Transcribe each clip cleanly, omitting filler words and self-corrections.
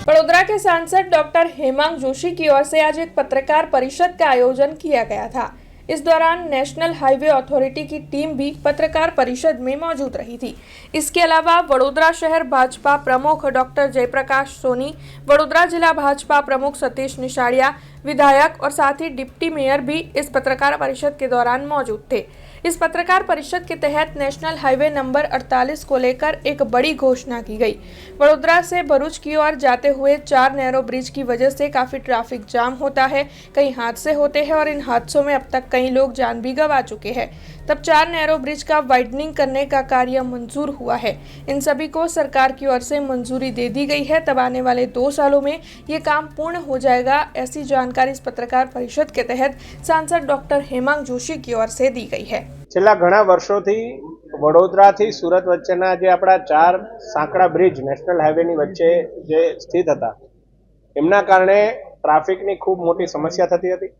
वडोदरा के सांसद डॉक्टर हेमांग जोशी की ओर से आज एक पत्रकार परिषद का आयोजन किया गया था। इस दौरान नेशनल हाईवे अथॉरिटी की टीम भी पत्रकार परिषद में मौजूद रही थी। इसके अलावा वडोदरा शहर भाजपा प्रमुख डॉक्टर जयप्रकाश सोनी, वडोदरा जिला भाजपा प्रमुख सतीश निशाड़िया, विधायक और साथ ही डिप्टी मेयर भी इस पत्रकार परिषद के दौरान मौजूद थे। इस पत्रकार परिषद के तहत नेशनल हाईवे नंबर 48 को लेकर एक बड़ी घोषणा की गई। वडोदरा से भरूच की ओर जाते हुए 4 नैरो ब्रिज की वजह से काफी ट्रैफिक जाम होता है, कई हादसे होते हैं और इन हादसों में अब तक कई लोग जान भी गंवा चुके हैं। तब 4 नैरो ब्रिज का वाइडनिंग करने का कार्य मंजूर हुआ है। इन सभी को सरकार की ओर से मंजूरी दे दी गई है। तब आने वाले 2 सालों में ये काम पूर्ण हो जाएगा, ऐसी जानकारी इस पत्रकार परिषद के तहत सांसद डॉक्टर हेमांग जोशी की ओर से दी गई है। છેલ્લા ઘણા વર્ષોથી વડોદરાથી સુરત વચ્ચેના જે આપણા 4 સાંકડા બ્રિજ નેશનલ હાઈવેની વચ્ચે જે સ્થિત હતા એમના કારણે ટ્રાફિકની ખૂબ મોટી સમસ્યા થતી હતી।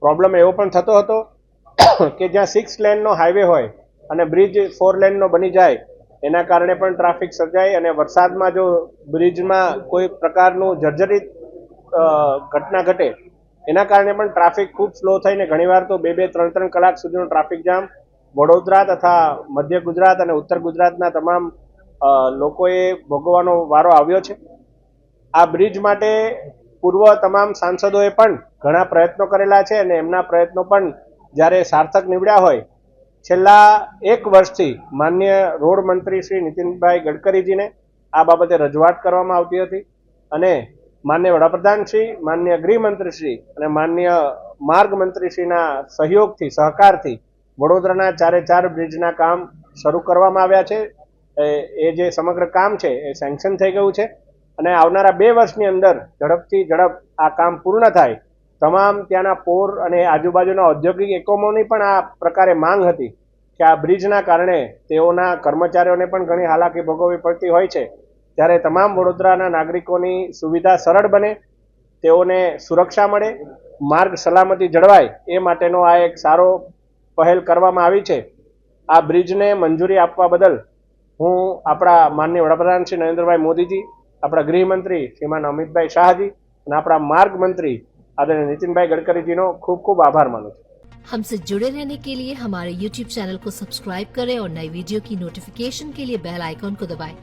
પ્રોબ્લેમ એવો પણ થતો હતો કે જ્યાં 6 લેનનો હાઈવે હોય અને બ્રિજ 4 લેનનો બની જાય એના કારણે પણ ટ્રાફિક સર્જાય અને વરસાદમાં જો બ્રિજમાં કોઈ પ્રકારનું જર્જરિત ઘટના ઘટે એના કારણે પણ ટ્રાફિક ખૂબ સ્લો થઈને ઘણીવાર તો 2-2, 3-3 કલાક સુધીનો ટ્રાફિક જામ વડોદરા તથા મધ્ય ગુજરાત અને ઉત્તર ગુજરાતના તમામ લોકોએ ભોગવવાનો વારો આવ્યો છે। આ બ્રિજ માટે પૂર્વ તમામ સાંસદોએ પણ ઘણા પ્રયત્નો કરેલા છે અને એમના પ્રયત્નો પણ જ્યારે સાર્થક નીવડ્યા હોય છેલ્લા 1 વર્ષથી માનનીય રોડ મંત્રી શ્રી નીતિનભાઈ ગડકરીજીને આ બાબતે રજૂઆત કરવામાં આવતી હતી અને માનનીય વડાપ્રધાનશ્રી, માનનીય ગૃહમંત્રીશ્રી અને માનનીય માર્ગ મંત્રીશ્રીના સહયોગથી સહકારથી વડોદરાના 4 બ્રિજના કામ શરૂ કરવામાં આવ્યા છે। એ જે સમગ્ર કામ છે એ સેન્કશન થઈ ગયું છે અને આવનારા 2 વર્ષની અંદર ઝડપથી ઝડપ આ કામ પૂર્ણ થાય। તમામ ત્યાંના પોર અને આજુબાજુના ઔદ્યોગિક એકમોની પણ આ પ્રકારે માંગ હતી કે આ બ્રિજના કારણે તેઓના કર્મચારીઓને પણ ઘણી હાલાકી ભોગવવી પડતી હોય છે। ત્યારે તમામ વડોદરાના નાગરિકોની સુવિધા સરળ બને, તેઓને સુરક્ષા મળે, માર્ગ સલામતી જળવાય એ માટેનો આ એક સારો પહેલ કરવામાં આવી છે। આ બ્રિજને મંજૂરી આપવા બદલ હું આપણા માનનીય વડાપ્રધાન શ્રી નરેન્દ્રભાઈ મોદીજી, આપણા ગૃહમંત્રી શ્રીમાન અમિતભાઈ શાહજી અને આપણા मार्ग मंत्री आदरणीय नितिनभाई गडकरी जी नो खूब खूब आभार मानूं छुं। हमसे जुड़े रहने के लिए हमारे YouTube चैनल को सब्सक्राइब करें और नई वीडियो की नोटिफिकेशन के लिए बेल आइकॉन को दबाएं।